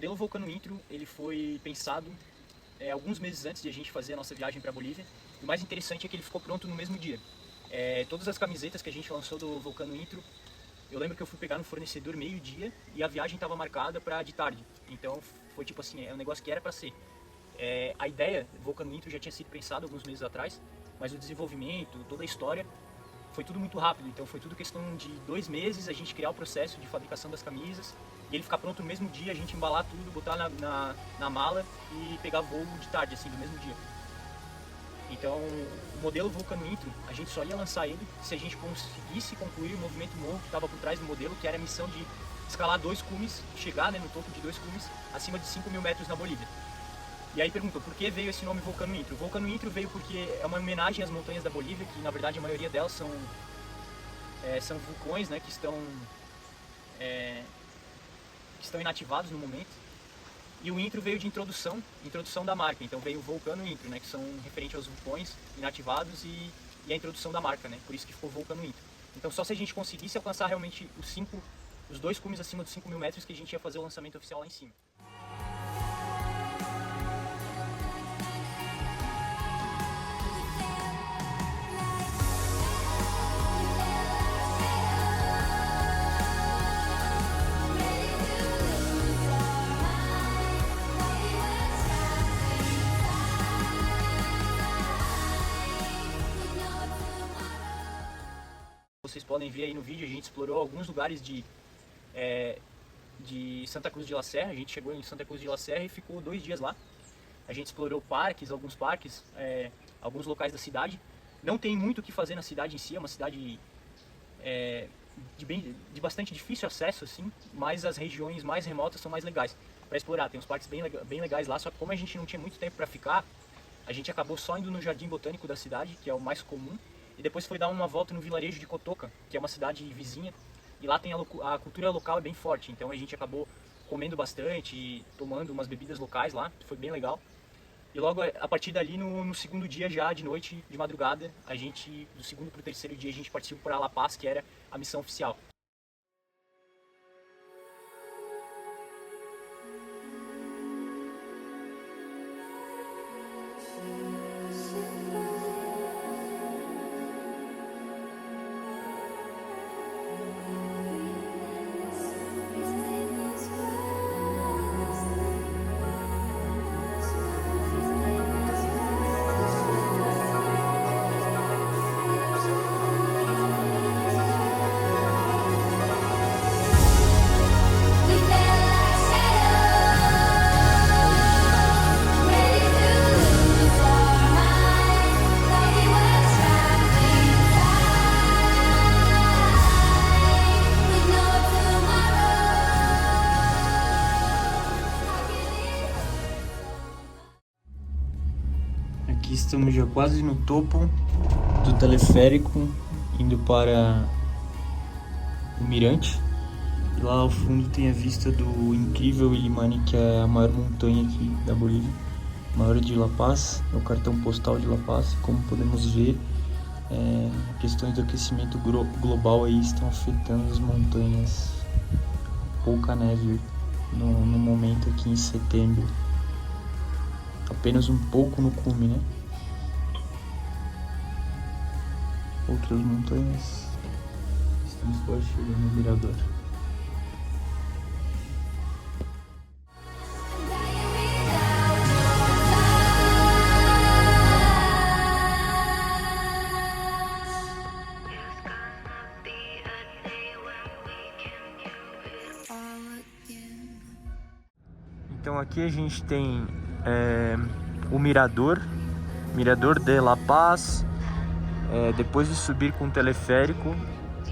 modelo Vulcano Intro, ele foi pensado alguns meses antes de a gente fazer a nossa viagem para a Bolívia. E o mais interessante é que ele ficou pronto no mesmo dia. Todas as camisetas que a gente lançou do Vulcano Intro, eu lembro que eu fui pegar no fornecedor meio-dia e a viagem estava marcada para de tarde. Então foi tipo assim, é um negócio que era para ser. A ideia do Vulcano Intro já tinha sido pensada alguns meses atrás, mas o desenvolvimento, toda a história, foi tudo muito rápido. Então foi tudo questão de 2 meses a gente criar o processo de fabricação das camisas e ele ficar pronto no mesmo dia, a gente embalar tudo, botar na mala e pegar voo de tarde, assim, do mesmo dia. Então, o modelo Vulcano Intro, a gente só ia lançar ele se a gente conseguisse concluir o movimento morro que estava por trás do modelo, que era a missão de escalar 2 cumes, chegar, né, no topo de 2 cumes, acima de 5.000 metros na Bolívia. E aí perguntou, por que veio esse nome Vulcano Intro? O Vulcano Intro veio porque é uma homenagem às montanhas da Bolívia, que na verdade a maioria delas são vulcões, né, que estão inativados no momento. E o intro veio de introdução da marca, então veio o Vulcano Intro, né, que são referente aos vulcões inativados e a introdução da marca, né, por isso que ficou Vulcano Intro. Então só se a gente conseguisse alcançar realmente os 2 cumes acima dos 5.000 metros que a gente ia fazer o lançamento oficial lá em cima. Vocês podem ver aí no vídeo, a gente explorou alguns lugares de Santa Cruz de la Serra. A gente chegou em Santa Cruz de la Serra e ficou 2 dias lá. A gente explorou alguns parques, alguns locais da cidade. Não tem muito o que fazer na cidade em si, é uma cidade de bastante difícil acesso, assim, mas as regiões mais remotas são mais legais para explorar. Tem uns parques bem legais lá, só que como a gente não tinha muito tempo para ficar, a gente acabou só indo no Jardim Botânico da cidade, que é o mais comum. E depois foi dar uma volta no vilarejo de Cotoca, que é uma cidade vizinha, e lá tem a cultura local é bem forte, então a gente acabou comendo bastante e tomando umas bebidas locais lá, foi bem legal. E logo a partir dali, no segundo dia já, de noite, de madrugada, do segundo para o terceiro dia, a gente partiu para La Paz, que era a missão oficial. Aqui estamos já quase no topo do teleférico, indo para o mirante. E lá ao fundo tem a vista do incrível Illimani, que é a maior montanha aqui da Bolívia, maior de La Paz, é o cartão postal de La Paz. Como podemos ver, questões do aquecimento global aí estão afetando as montanhas. Pouca neve no momento aqui em setembro, apenas um pouco no cume, né? Outras montanhas, estamos quase chegando no mirador. Então aqui a gente tem o Mirador de La Paz. Depois de subir com o teleférico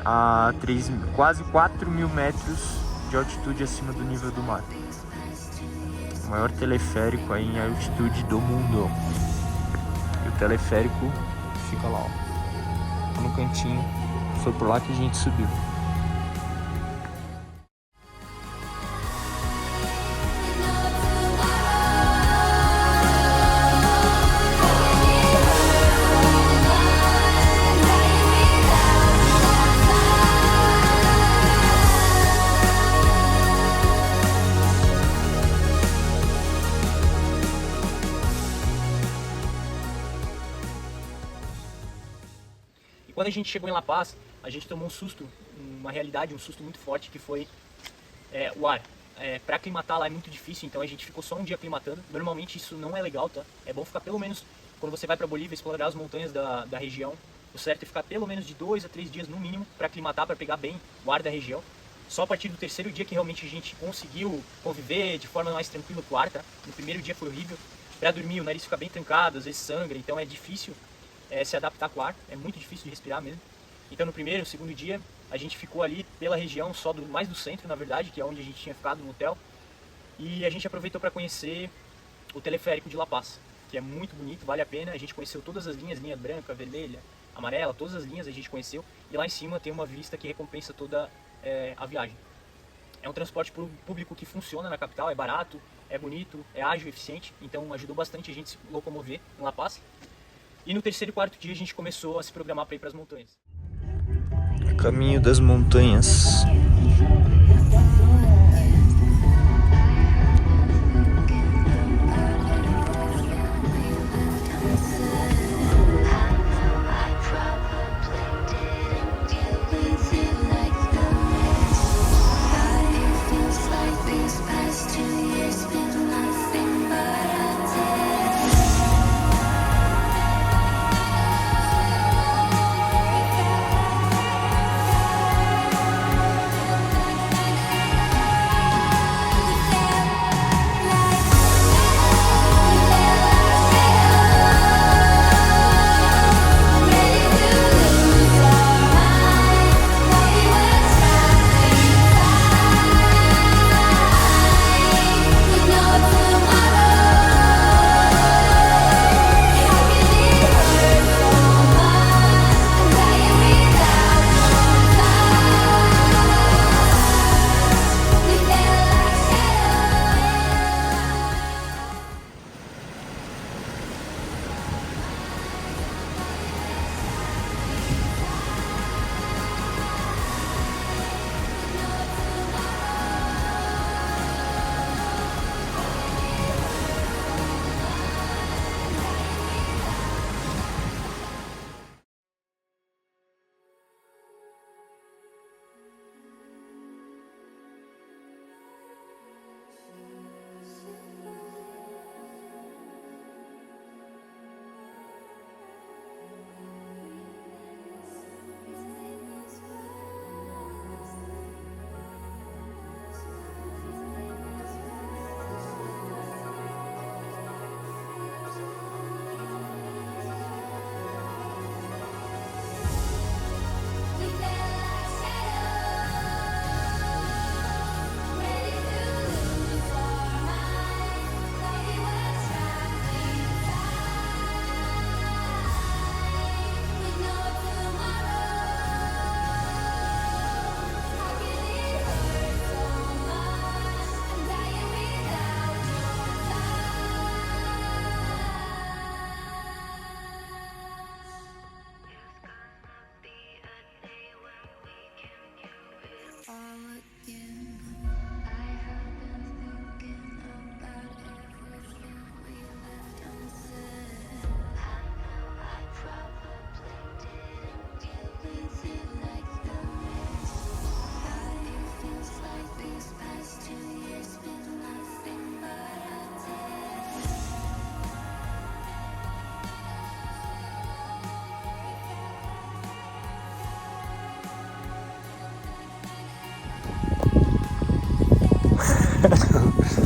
a quase 4.000 metros de altitude acima do nível do mar. O maior teleférico aí em altitude do mundo. E o teleférico fica lá, ó, no cantinho. Foi por lá que a gente subiu. E quando a gente chegou em La Paz, a gente tomou um susto, uma realidade, um susto muito forte, que foi o ar. Para aclimatar lá é muito difícil, então a gente ficou só um dia aclimatando. Normalmente isso não é legal, tá? É bom ficar pelo menos, quando você vai para Bolívia, explorar as montanhas da região, o certo é ficar pelo menos de 2 a 3 dias no mínimo para aclimatar, para pegar bem o ar da região. Só a partir do terceiro dia que realmente a gente conseguiu conviver de forma mais tranquila com o ar, tá? No primeiro dia foi horrível. Para dormir o nariz fica bem trancado, às vezes sangra, então é difícil se adaptar com o ar, é muito difícil de respirar mesmo. Então no primeiro, segundo dia, a gente ficou ali pela região, só mais do centro, na verdade, que é onde a gente tinha ficado no hotel. E a gente aproveitou para conhecer o teleférico de La Paz, que é muito bonito, vale a pena. A gente conheceu todas as linhas, linha branca, vermelha, amarela, todas as linhas a gente conheceu. E lá em cima tem uma vista que recompensa toda a viagem. É um transporte público que funciona na capital, é barato, é bonito, é ágil, eficiente. Então ajudou bastante a gente se locomover em La Paz. E no terceiro e quarto dia a gente começou a se programar para ir para as montanhas. Caminho das montanhas.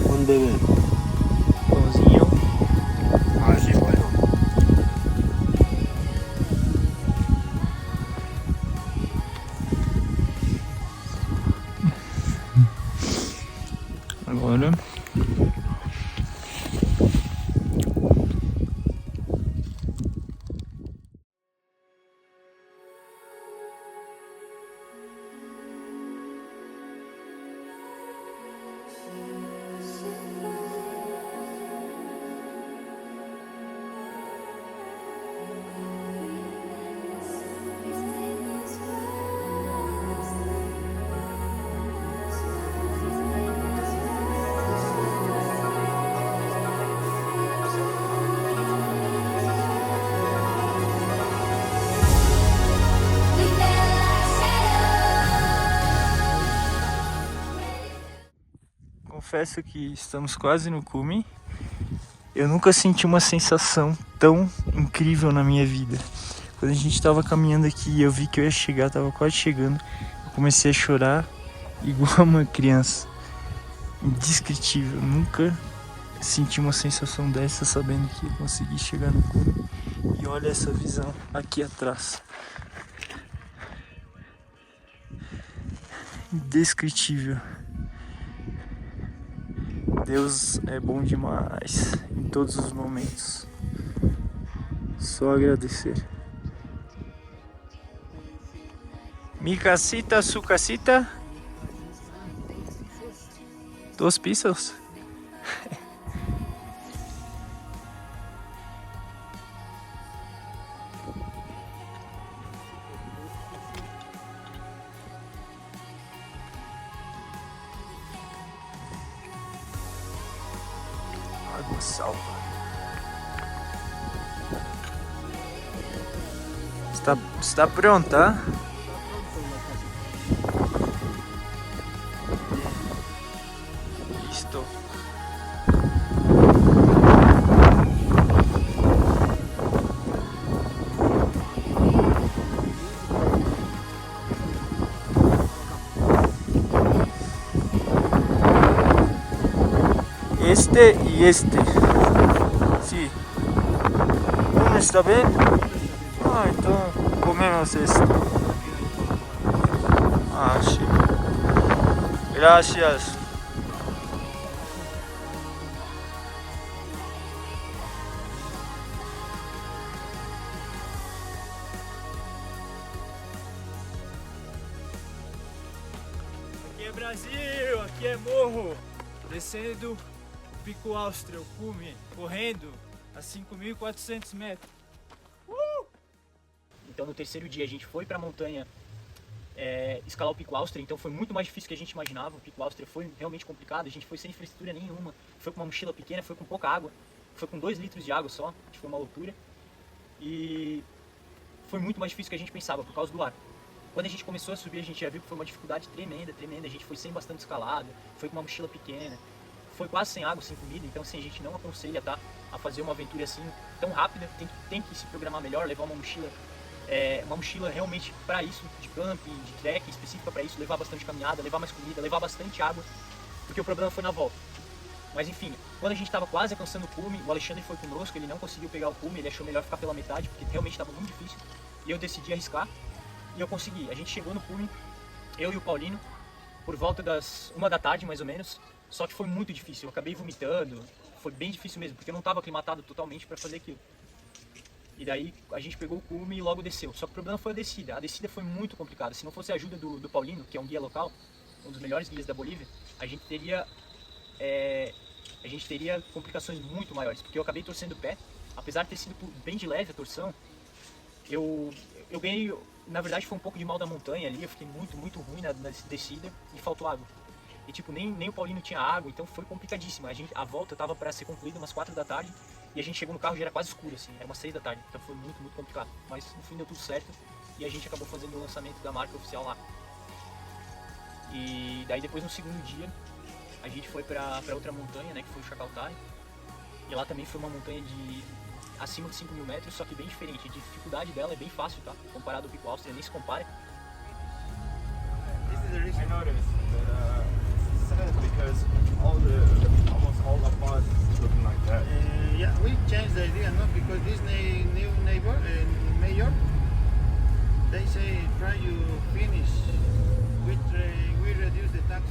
Un bebé. Pãozinho. Ah, sí, bueno. Agora. confesso que estamos quase no cume. Eu nunca senti uma sensação tão incrível na minha vida. Quando a gente tava caminhando aqui e eu vi que eu ia chegar, tava quase chegando, eu comecei a chorar igual uma criança. Indescritível. Nunca senti uma sensação dessa sabendo que ia conseguir chegar no cume. E olha essa visão aqui atrás. Indescritível. Deus é bom demais em todos os momentos. Só agradecer. Mi casita, su casita. 2 pisos. Água salva. Está pronta? Listo. Este y este. Sí. ¿Uno está bien? Ah, entonces comemos este. Ah, sí. Gracias. Aqui é Brasil, aqui é morro. Descendo o Pico Áustria, o cume, correndo a 5.400 metros. Então no terceiro dia a gente foi pra montanha escalar o Pico Áustria, então foi muito mais difícil do que a gente imaginava. O Pico Áustria foi realmente complicado, a gente foi sem infraestrutura nenhuma, foi com uma mochila pequena, foi com pouca água, foi com 2 litros de água só, a gente foi uma altura. E foi muito mais difícil do que a gente pensava, por causa do ar. Quando a gente começou a subir, a gente já viu que foi uma dificuldade tremenda, tremenda. A gente foi sem bastante escalada, foi com uma mochila pequena, foi quase sem água, sem comida. Então assim, a gente não aconselha a fazer uma aventura assim tão rápida. Tem que se programar melhor, levar uma mochila realmente para isso, de camping, de trek, específica para isso, levar bastante caminhada, levar mais comida, levar bastante água, porque o problema foi na volta. Mas enfim, quando a gente estava quase alcançando o cume, o Alexandre foi conosco, ele não conseguiu pegar o cume, ele achou melhor ficar pela metade, porque realmente estava muito difícil, e eu decidi arriscar. E eu consegui. A gente chegou no cume, eu e o Paulino, por volta das 1 da tarde, mais ou menos. Só que foi muito difícil. Eu acabei vomitando. Foi bem difícil mesmo, porque eu não estava aclimatado totalmente para fazer aquilo. E daí a gente pegou o cume e logo desceu. Só que o problema foi a descida. A descida foi muito complicada. Se não fosse a ajuda do Paulino, que é um guia local, um dos melhores guias da Bolívia, a gente teria complicações muito maiores. Porque eu acabei torcendo o pé. Apesar de ter sido bem de leve a torção, eu ganhei, na verdade foi um pouco de mal da montanha ali, eu fiquei muito ruim na descida e faltou água. E tipo, nem o Paulino tinha água, então foi complicadíssimo. A volta tava para ser concluída umas 4 da tarde e a gente chegou no carro e já era quase escuro, assim, era umas 6 da tarde, então foi muito complicado. Mas no fim deu tudo certo e a gente acabou fazendo o lançamento da marca oficial lá. E daí depois no segundo dia a gente foi para outra montanha, né, que foi o Chacaltay. E lá também foi uma montanha de acima de 5.000 metros, só que bem diferente. A dificuldade dela é bem fácil, tá? Comparado ao Pico Áustria, nem se compara. This is the reason I noticed that it's sad because almost all the bars is looking like that. Yeah, we changed the idea, no? Because this new neighbor, mayor, they say try to finish. We reduce the taxes.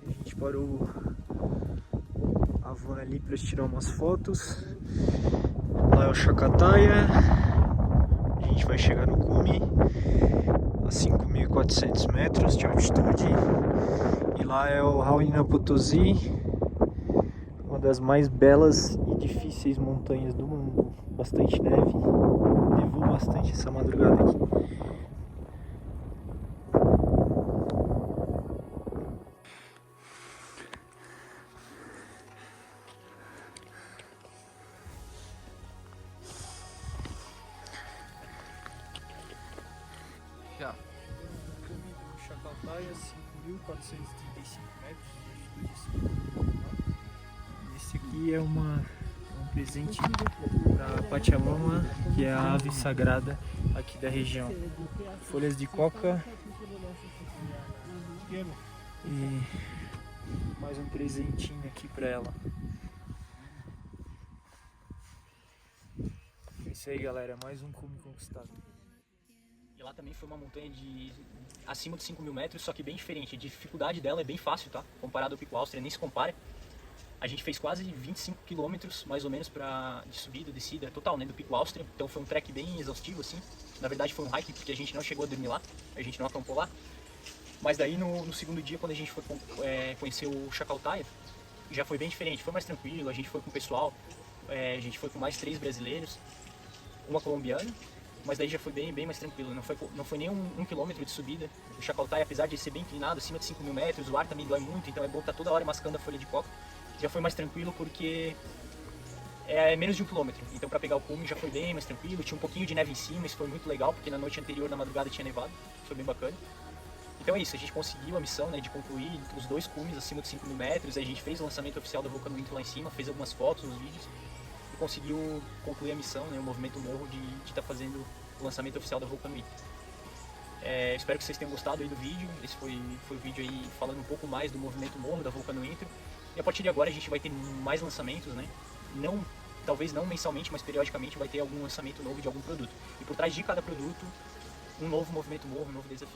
A gente parou a van ali para tirar umas fotos. Lá é o Chacataia. A gente vai chegar no cume a 5.400 metros de altitude. E lá é o Huayna Potosí, uma das mais belas e difíceis montanhas do mundo. Bastante neve, nevou bastante essa madrugada aqui. Já. O cume do Chacaltaya, 5.435 metros de altitude. Esse aqui é um presente para Pachamama, que é a ave sagrada aqui da região. Folhas de coca e mais um presentinho aqui para ela. É isso aí, galera, mais um cume conquistado. E lá também foi uma montanha de acima de 5.000 metros, só que bem diferente. A dificuldade dela é bem fácil, tá? Comparado ao Pico Áustria, nem se compara. A gente fez quase 25 km, mais ou menos, de subida, descida total, né, do Pico Áustria. Então foi um trek bem exaustivo, assim. Na verdade foi um hiking, porque a gente não chegou a dormir lá, a gente não acampou lá. Mas daí no segundo dia, quando a gente foi conhecer o Chacaltaya, já foi bem diferente, foi mais tranquilo. A gente foi com o pessoal, a gente foi com mais 3 brasileiros, uma colombiana. Mas daí já foi bem mais tranquilo, não foi nem um quilômetro de subida. O Chacaltaya, apesar de ser bem inclinado, acima de 5.000 metros, o ar também dói muito, então é bom estar toda hora mascando a folha de coca. Já foi mais tranquilo porque é menos de 1 quilômetro, então para pegar o cume já foi bem mais tranquilo. Tinha um pouquinho de neve em cima, isso foi muito legal, porque na noite anterior, na madrugada, tinha nevado, foi bem bacana. Então é isso, a gente conseguiu a missão, né, de concluir os 2 cumes acima de 5.000 metros, a gente fez o lançamento oficial da Vulcano Intro lá em cima, fez algumas fotos, uns vídeos, e conseguiu concluir a missão, né, o movimento morro de estar fazendo o lançamento oficial da Vulcano Intro. Espero que vocês tenham gostado aí do vídeo. Esse foi o vídeo aí falando um pouco mais do movimento morro da Vulcano Intro. E a partir de agora a gente vai ter mais lançamentos, né? Talvez não mensalmente, mas periodicamente vai ter algum lançamento novo de algum produto. E por trás de cada produto, um novo movimento morro, um novo desafio.